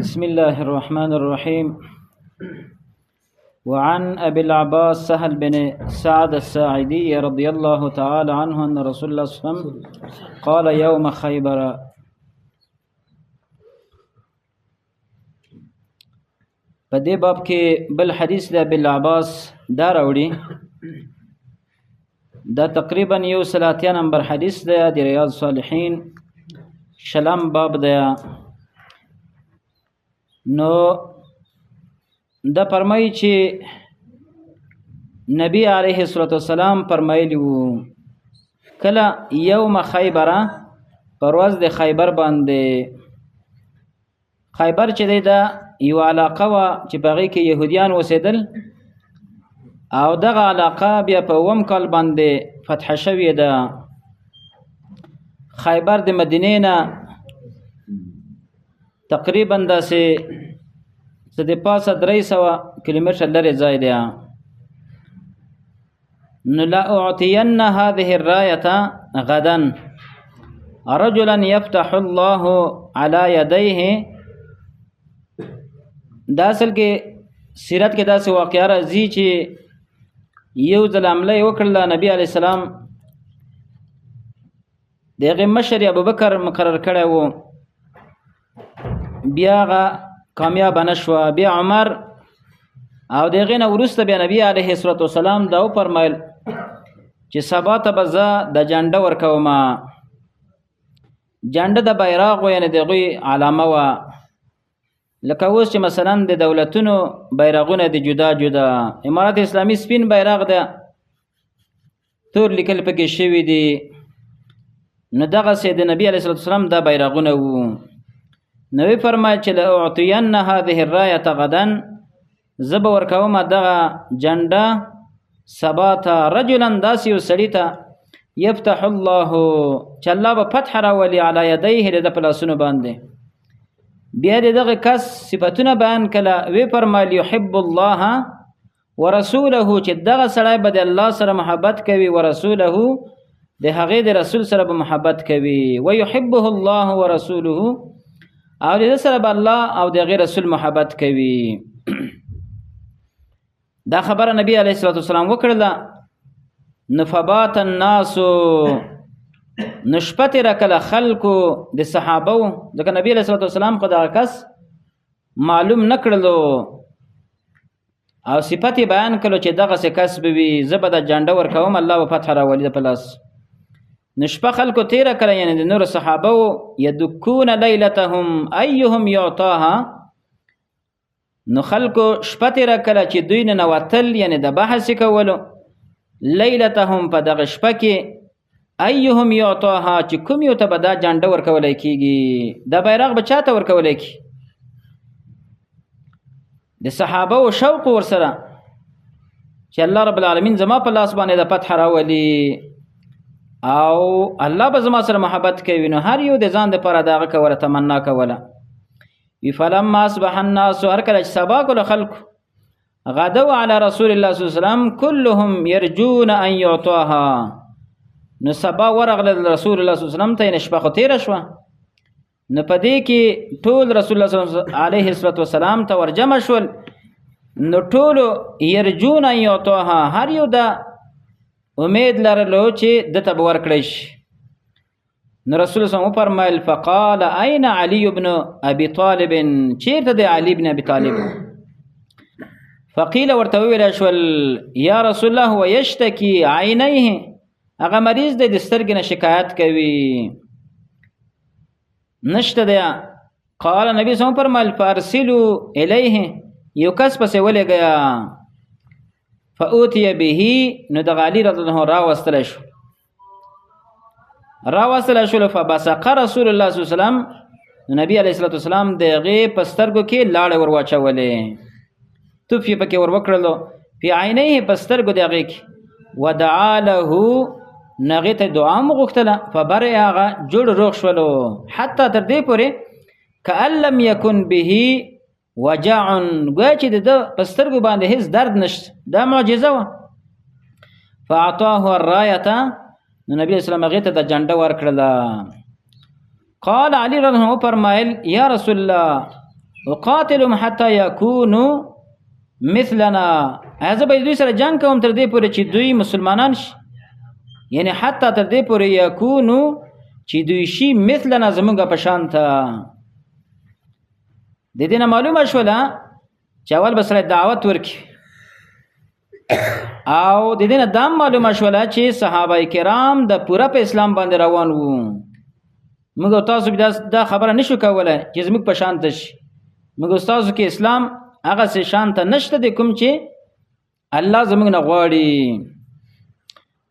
بسم الله الرحمن الرحيم. وعن أبي العباس سهل بن سعد الساعدي رضي الله تعالى عنه أن رسول الله صلى الله عليه وسلم قال يوم خيبر. په دې باب کې بل حدیث د ابي العباس دا راوړي، دا تقریبا یو 30 نمبر حدیث دی د ریاض الصالحین شلم باب دی. نو دا فرمایي چې نبی علیه الصلاة والسلام فرمایلی وو کله یوم خیبره پر ورځ د خیبر باندې. خیبر چې دی دا یو علاقه وه چې په هغې کې یهودیان اوسېدل او دغه علاقه بیا په 9 کال باندې فتح شوې ده. خیبر د مدینې نه تقریبا داسې څه د پاسه 300 کیلومتره لرې ځای دی. نو لا اعطین هذه الرايه غدا رجلا يفتح الله على يديه. دا اصل کې سیرت کې داسې واقعه راځي چې یو ځل حمله یې وکړله، نبي علیه السلام د هغې مشر ابوبکر مقرر کړی و، بیا هغه کامیابه نه شوه. بیا عمر او د هغې نه وروسته بیا نبي علیه الصلاة والسلام دا وفرمیل چې سبا ته به زه د جنډه ورکوم. جنډه د بیراغ و، یعنې د هغوی علامه وه، لکه اوس چې مثلا د دولتونو بیرغونه دي جدا جدا. امارت اسلامي سپین بیرغ ده، تور لیکل پکې شوي دي. نو دغسې د نبي علیه الصلاة والسلام دا بیرغونه وو. نو وی فرمایل چې لاعطین هذه الرايه غدا، زه به ورکوم دغه جنډه سبا ته رجلا داسې یو سړي ته یفتح الله چې الله به فتح راولي علی یدیه د ده په لاسونو باندې. بیا د دغه کس صفتونه بیان کړه. وی فرمایل یحب الله ورسوله، چې دغه سړی به د الله سره محبت کوي، ورسوله د هغې د رسول سره به محبت کوي، ویحبه الله ورسوله، او د سره به الله او د هغې رسول محبت کوي. دا خبره نبی علیه الصلاة والسلام وکړله. نو فبات الناس، نو شپه تېره کله خلکو د صحابو، ځکه نبی علیه الصلاة والسلام خو دغه کس معلوم نه کړلو او صفت یې بیان کړلو چې دغسې کس به وي، زه به د جنډه ورکوم، الله به فتح راولي د په لاس. نو شپه خلکو تیره کړه، یعنې د نورو صحابو یدکون لیلتهم ایهم یعطاها. نو خلکو شپه تیره کړه چې دوی ننوتل، یعنې د بحث کولو، لیلتهم په دغه شپه کې، ایهم یعطاها چې کوم یو ته به دا جنډه ورکولی کېږي، دا بیرغ به چا ته ورکولی کېږي. د صحابو شوق ورسره چې الله رب العالمین زما په لاس باندې د فتح راولي او الله به زما سره محبت کوي. نو هر یو د ځان دپاره د هغه کوله، تمنا کوله. وی فلما اصبح الناس، هر کله چې سبا کړو خلکو، غدوا علی رسول الله صلی الله علیه وسلم کلهم یرجون ان یعطاها. نو سبا ورغله رسول الله صلی الله علیه وسلم ته، یعنې شپه خو تېره شوه. نو په دې کې ټول رسول الله صلی الله علیه وسلم ته ورجمع شول. نو ټولو یرجون ان یعطاها، هر یو دا امید لرلو چې دته به ورکړی شي. نو رسول الله صلی الله علیه وسلم وفرمیل فقال این علی بن ابي طالب، چیرته دی علی بن ابي طالب؟ فقیل ورته وویل شول یا رسول الله هو یشتکی عینیه، هغه مریض دی، د سترګې نه شکایت کوي، نشته دی. قال نبی صلی الله علیه وسلم فرمایل فارسلوا الیه، یو کس پسې ولېږئ. فاوتی به، نو د علی رضی الله عنه راوستلی شو. فبصق رسول الله صلی الله علیه وسلم، نو نبی علیه الصلاة والسلام د هغې په سترګو کې لاړې ور واچولې، توف یې پکې ور وکړلو، فی عینیه، په سترګو د هغې کې. ودعا له، نو هغې ته دعا مو غوښتله. فبرئ، هغه جوړ روغ شولو، حتی تر دې پورې کأن لم یکن به وجع، گویا چې د ده په سترګو باندې هیڅ درد نشته. دا معجزه وه. فاعطاه الرایه، نو نبی اسلام هغې ته د جنډه ورکړله. قال علی رضی الله عنه فرمایل یا رسول الله وقاتلهم حتى يكونوا مثلنا، زه به دوی سره جنگ کوم تر دې پورې چې دوی مسلمانان شي، یعنی حتی تر دې پورې یکونو چې دوی شي مثلنا زمونږ په شان ته. د دې نه معلومه شوله چې اول به سره دعوت ورکړي، او د دې نه دا معلومه شوله چې صحابه کرام د پوره په اسلام باندې روان وو. موږ تاسو به دا خبره نشو کولای چې زموږ په شان ته شي. موږ تاسو کې اسلام هغه سه شان ته نشته د کوم چې الله زموږ نه غواړي.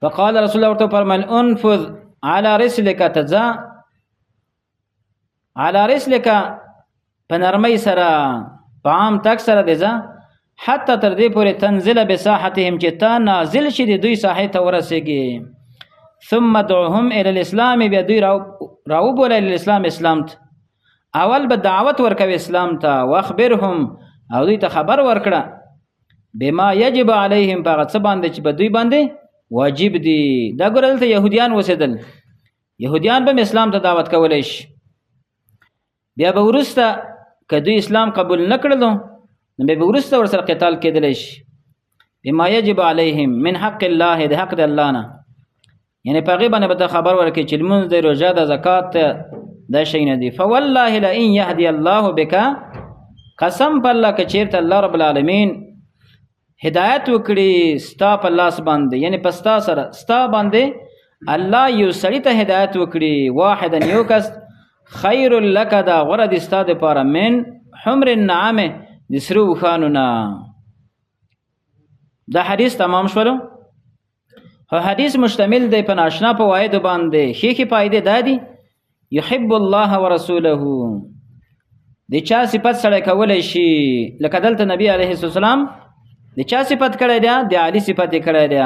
فقال رسول الله ورته فرمایل انفذ على رسلك تزا، على رسلك په نرمۍ سره په عام تک سره دیزا، حتی تر دې پورې تنزل بساحتهم چې تا نازل شي د دوی ساحې ته ورسېږي. ثم دعوهم الى الاسلام، بیا دوی راوبوله الاسلام، اسلام ته. اول به دعوت ورکوي اسلام ته. واخبرهم، او دوی ته خبر ورکړه بما یجب علیهم، په هغه څه باندې چې به دوی باندې واجب دي. دا ګوره دلته یهودیان اوسېدل، یهودیان به اسلام ته دعوت کولی شي. بیا به وروسته که دوی اسلام قبول نه کړلو نو بیا به وروسته ورسره قتال کېدلی شي. بما یجب علیهم من حق الله، د حق د الله نه، یعنی په هغې باندې به ته خبر ورکړي چې لمونځ دی، روژه ده، زکات دا شی نه دي. فوالله لئن یهدي الله بک، قسم په الله که چېرته الله رب العالمین هدایت وکړي ستا په لاس باندې، یعنی په ستا سره ستا باندې الله یو سړي ته هدایت وکړي، واحدا یو کس، خیر لک، دا غوره دي ستا دپاره، من حمر النعم، د سرو اوښانو نه. دا حدیث تمام شولو. حدیث مشتمل دی په ناشنا فوایدو باندې. ښې فایدې دا دي: یحب الله ورسوله، د چا صفت سړی کولی شي، لکه دلته نبی علیه السلام د چا صفت کړی دی؟ د علي صفت یې کړی دی.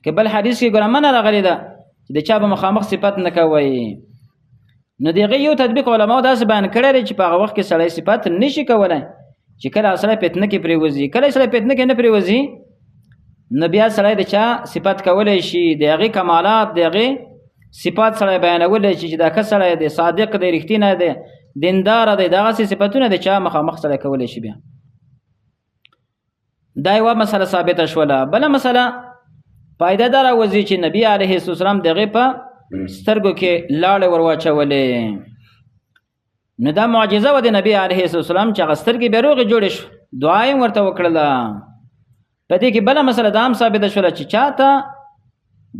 که بل حدیث کې ګوره منه راغلی ده چې د چا به مخامخ صفت نه کوئ. نو د هغې یو تطبیق علماو داسې بیان کړی دی چې په هغه وخت کې سړی صفت نشي کولی، چې کله سړی فتنه کې پرېوځي، کله سړی فتنه کې نه پرېوځي، نو بیا سړی د چا صفت کولی شي، د هغې کمالات، د هغې صفات سړی بیانولی شي چې دا ښه سړی دی، صادق دی، رښتینی دی، دینداره دی، دغسې صفتونه د چا مخامخ سړی کولی شي. بیا دا یوه مسله ثابته شوله. بله مسله فایده دا راوځي چې نبي علیه السلام د هغې په سترګو کې لاړې ور واچولې. نو دا معجزه وه د نبي علیه السلام چې هغه سترګې بیا روغې جوړې شو، دعا یې ورته وکړله. په دې کې بله مسله دا هم ثابته شوله چې چاته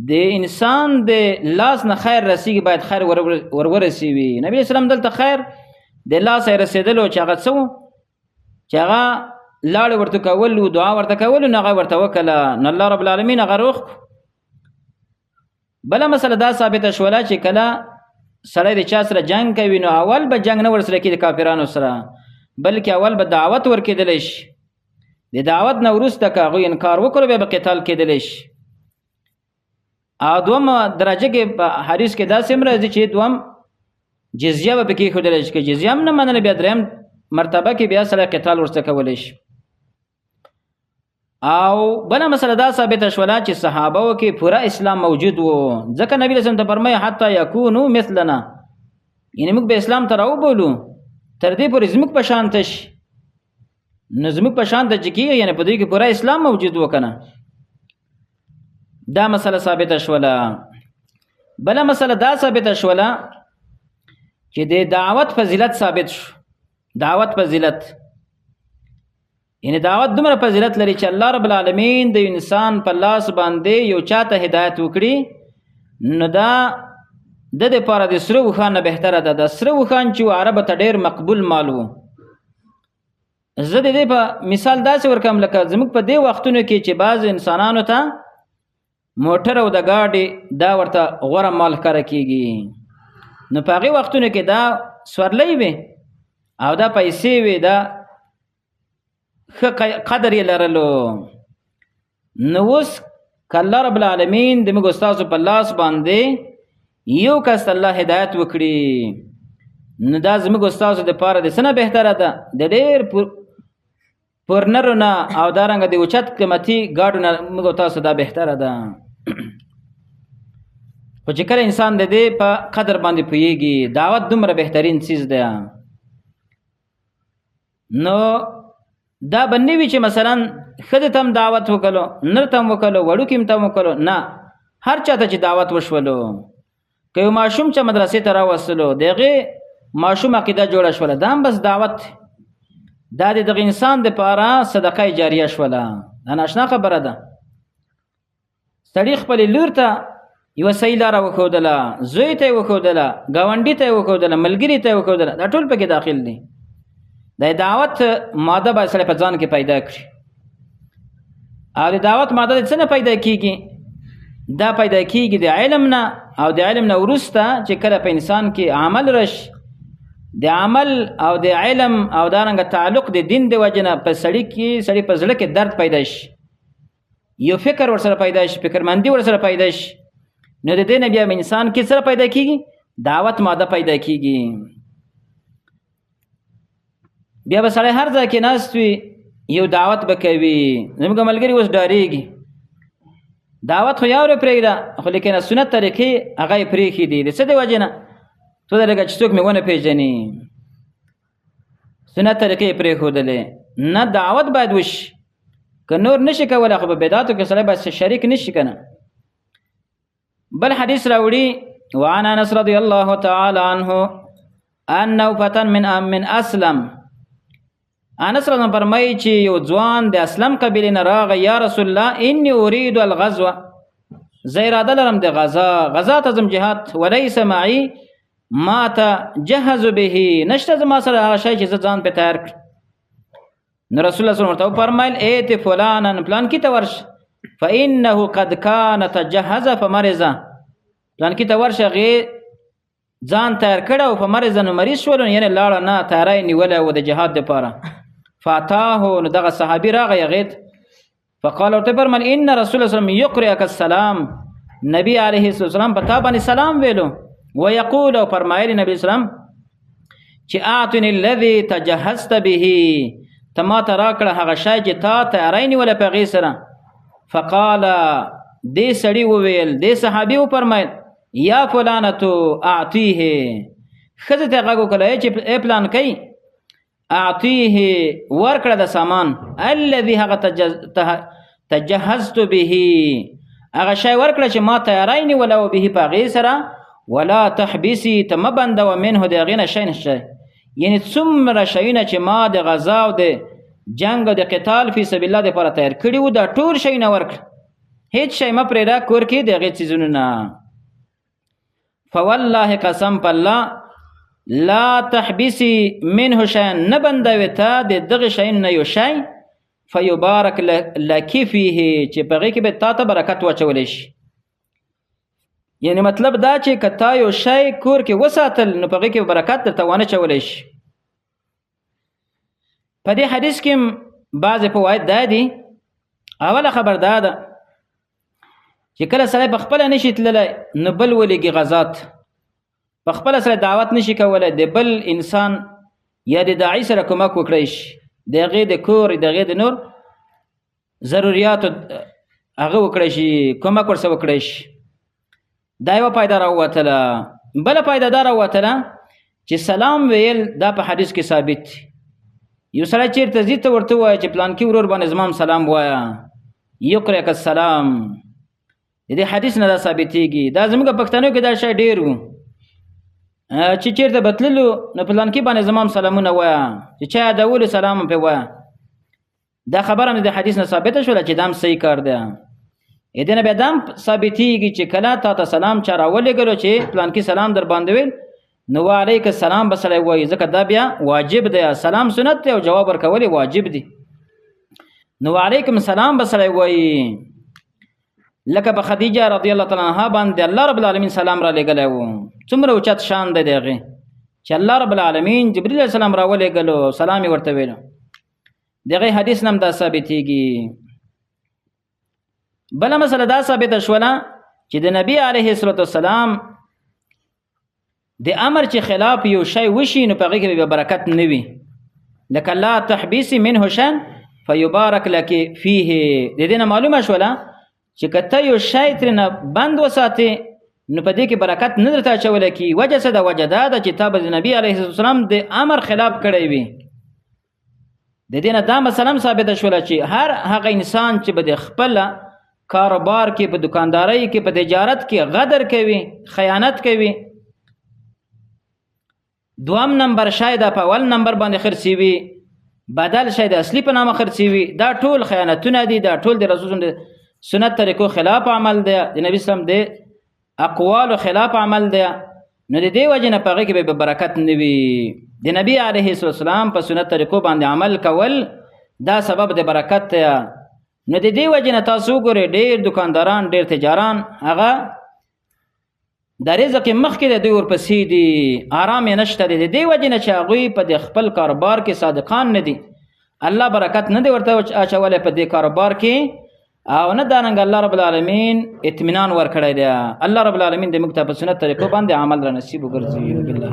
د انسان د لاس نه خیر رسیږي باید خیر ورورسوي. نبی اسلام دلته خیر د لاس یې رسېدلو چې هغه څه و چې هغه لاړې ورته کولو، دعا ورته کولو، نو هغه ورته وکړله، نو الله رب العالمین هغه روغ. بله مسله دا ثابته شوله چې کله سړی د چا سره جنگ کوي نو اول به جنگ نه ورسره کېږي د کافرانو سره، بلکې اول به دعوت ورکېدلی شي. د دعوت نه وروسته که هغوی انکار وکړو بیا به قتال کېدلی شي. او دوم درجه کې په حدیث کې داسې هم راځي چې دوم جزیه به پکې ایښودلی شي، که جزیه هم نه منله بیا دریم مرتبه کې بیا سړی قتال ورسره کولی شي. او بله مسله دا ثابته شوله چې صحابهو کې پوره اسلام موجود و، ځکه نبی رسول ته فرمایي حتی یکونو مثلنا، یعنی موږ به اسلام ته راوبولو تر دې پورې زموږ په شان ته شي. نو زموږ په شان ته چې کېږي یعنې په دوی کې پوره اسلام موجود و که نه. دا مسله ثابته شوله. بله مسله دا ثابته شوله چې د دعوت فضیلت ثابت شو. دعوت فضیلت، یعنی دعوت دومره فضیلت لري چې الله رب العالمین د انسان په لاس باندې یو چاته هدایت وکړي، نو دا د دپاره د سره اوښان نه بهتره ده. د سره اوښان چې عربو ته ډېر مقبول مال و. زه د دې په مثال داسې ورکوم لکه زموږ په دې وختونو کې چې بعض انسانانو ته موټر او د ګاډي دا ورته غوره مال ښکاره کېږي. نو په هغې وختونو کې دا سورلی وي او دا پیسې وي، دا ښه قدر یې لرلو. نو اوس که الله رب العالمین د موږ ستاسو په لاس باندې یو کس الله هدایت وکړي، نو دا زموږ ستاسو دپاره د څه نه بهتره ده؟ د ډېر پرنرو نه او دارنګه د اوچت قیمتي ګاډو نه موږ تاسو دا بهتره ده. خو چې کله انسان د دې په قدر باندې پوهېږي، دعوت دومره بهترین څیز ده. نو دا بنی وی چې مثلا خد تم دعوت وکړو نر تم وکړو وړو کیم تم وکړو نه هر چاته چې دعوت وشولو که ماشوم چې مدرسې ته راوستلو دغه ماشوم عقیده جوړه شوله دا بس دعوت دا دغه انسان د پاره صدقه جاریه شوله دا ناشنا خبره ده سړی خپل لور ته یو صحیح لار وښودله زوی ته وښودله گاونډي ته وښودله ملګری ته وښودله دا ټول پکې داخل دي د دعوت ماده به سره په ځان کې پیدا کړي او د دعوت ماده څنګه پیدا کیږي دا پیدا کیږي د علم نه او د علم نه ورسته چې کله په انسان کې عمل رش د عمل او د علم او دارنګ تعلق د دین د وجنه په سړی په زړه کې درد پیدا شي یو فکر ورسره پیدا شي فکرمندي ورسره پیدا شي نو د دې نه بیا انسان کې سره پیدا کیږي دعوت ماده پیدا کیږي بیا به سړی هر ځای کې ناست وي یو دعوت به کوي زموږ ملګري اوس ډارېږي دعوت خو یو پرېږده خو لیکنه سنت طریقې هغه یې پرېښي دي د څه د وجې نه تو د لږه چې څوک مې ونه پېژني سنت طریقې یې پرېښودلې نه دعوت باید وشي که نور نشي کولی خو په بدعاتو کې سړی باید شریک نشي که نه بل حدیث راوړي وعن انس رضی الله تعالی عنه انه فتن من اسلم انس رضی الله فرمایي چې یو ځوان د اسلم قبیلې نه راغی یا رسول الله انی اريد الغزو زه اراده لرم د غزا ته ځم جهاد وليس معي ما تجهز به نشته زما سره هغه شی چې زه ځان په تیار کړ نو رسول الله صلی الله علیه وسلم فرمایل ایت فلانن پلان کی ته ورش فانه قد كان تجهز فمرض پلان کی ته ورشه غي ځان تیار کړو فمرض نو مریض شول یعنی لاړ نه تیاری نیوله و د جهاد لپاره فاتاه نو دغه صحابي راغی غیت فقال ورته فرمایل ان رسول الله صلی الله علیه وسلم يقرئك السلام نبی علیه السلام پتا باندې سلام ویلو ويقول فرمایل نبی اسلام چې اعطني الذي تجهزت به تما تراکړه هغه شای چې تا تیاری نیوله په غي سره فقال دې سړی وویل دې صحابي و فرمایل یا فلانتو اعطیه خزه ته غو کله چې پلان کوي اعطیه ورکړه د سامان الذي هغه تجهزت به هغه شی ورکړه چې ما تیاری نیوله او به په غي سره ولا تحبسي تم بند ومنه د غینه شي نشه یعنی څومره شیونه چې ما د غزا او د جنگ او د قتال فی سبیل الله لپاره تیار کړی و دا ټول شی نه ورکړ هیڅ شی ما پرې را کور کې دغه چیزونه نه فوالله قسم بالله لا تحبسي منه شيئا نبندوي تا دغه شی نه یو شی فیبارک لک فیه چې پغې کې به تا ته برکت واچول شي یعنی مطلب دا چې کتا یو شی کور کې وساتل نو پغې کې برکت درته ونه چول شي په دې حدیث کې بعض فواید دا دي اوله خبر دا ده چې کله سره په خپل نشي تللی نو بل ولګي غزات په خپل سره دعوت نشي کولای د بل انسان یا د داعی سره کومک وکړي شي دغه د کور دغه د نور ضرورت هغه وکړي شي کومک ورسره وکړي شي دا یو پایده راوتله بل پایده دا راوتله چې سلام ویل دا په حدیث کې ثابت یو سره چیرته زیته ورته وای چې پلان کې ورور باندې زمام سلام وایا یقرئک السلام دې حدیث نه دا ثابتېږي دا زموږ پښتنو کې دا شی ډیر وو چې چیرته بتللو نو پلان کې باندې زمام سلامونه وایا چې چا دا ول سلام په وایا دا خبره د حدیث نه ثابته شول چې دام صحیح کار دی اې دې نه به دام ثابتېږي چې کله تا ته سلام چا راولېږلو چې پلان کې سلام در باندې ویل نو علیک السلام بسره وایي ځکه دا بیا واجب دی سلام سنت دی او جواب ورکول واجب دی نو علیکم السلام بسره وایي لکه په خدیجه رضی الله تعالی عنها باندې الله رب العالمین سلام را لګلای وو څومره اوچت شان دی دغه چې الله رب العالمین جبرئیل علیه السلام را ولېګلو سلام ورته ویلو دغه حدیث نم دا ثابتېږي بل مسله دا ثابت شوله چې د نبی علیه السلام د امر چې خلاف یو شی وشي نو په هغه کې به برکت نه وي لکه لا تحبسي منه شان فیبارک لك فيه د دې نه معلومه شوله چې کته یو شی ترنه بند وساتي نو په دې کې برکت نه درته چول کی وجه څه د وجه دا چې تاب د نبی علیه السلام د امر خلاف کړی وي د دې نه دا مثلا ثابته شوله چې هر هغه انسان چې به د خپل کاروبار کې په دکاندارۍ کې په تجارت کې غدر کوي خیانت کوي دوام نمبر شاید په اول نمبر باندې خرڅوي بدل شاید اصلي په نامه خرڅوي دا ټول خیانتونه دي دا ټول د رسول سنت طریقو خلاف عمل دی د نبی اسلام د اقوال خلاف عمل دی نو د دې وجه نه پغې کې به برکت نه وي د نبی علیه السلام په سنت طریقو باندې عمل کول دا سبب د برکت دی نو د دې وجه نه تاسو ګورئ ډېر دکانداران ډېر تجاران هغه د رزق مخکې د دوی ورپسې دي آرام یې نشته دی د دې وجه نه چې هغوی په د خپل کاروبار کې صادقان نه دي الله برکت نه دی ورته اچولی په دې کاروبار کې او نه دارنګ الله رب العالمین اطمینان ورکړی دی الله رب العالمین د موږ ته په سنت طریقو باندې عمل را نصیب وګرځي بالله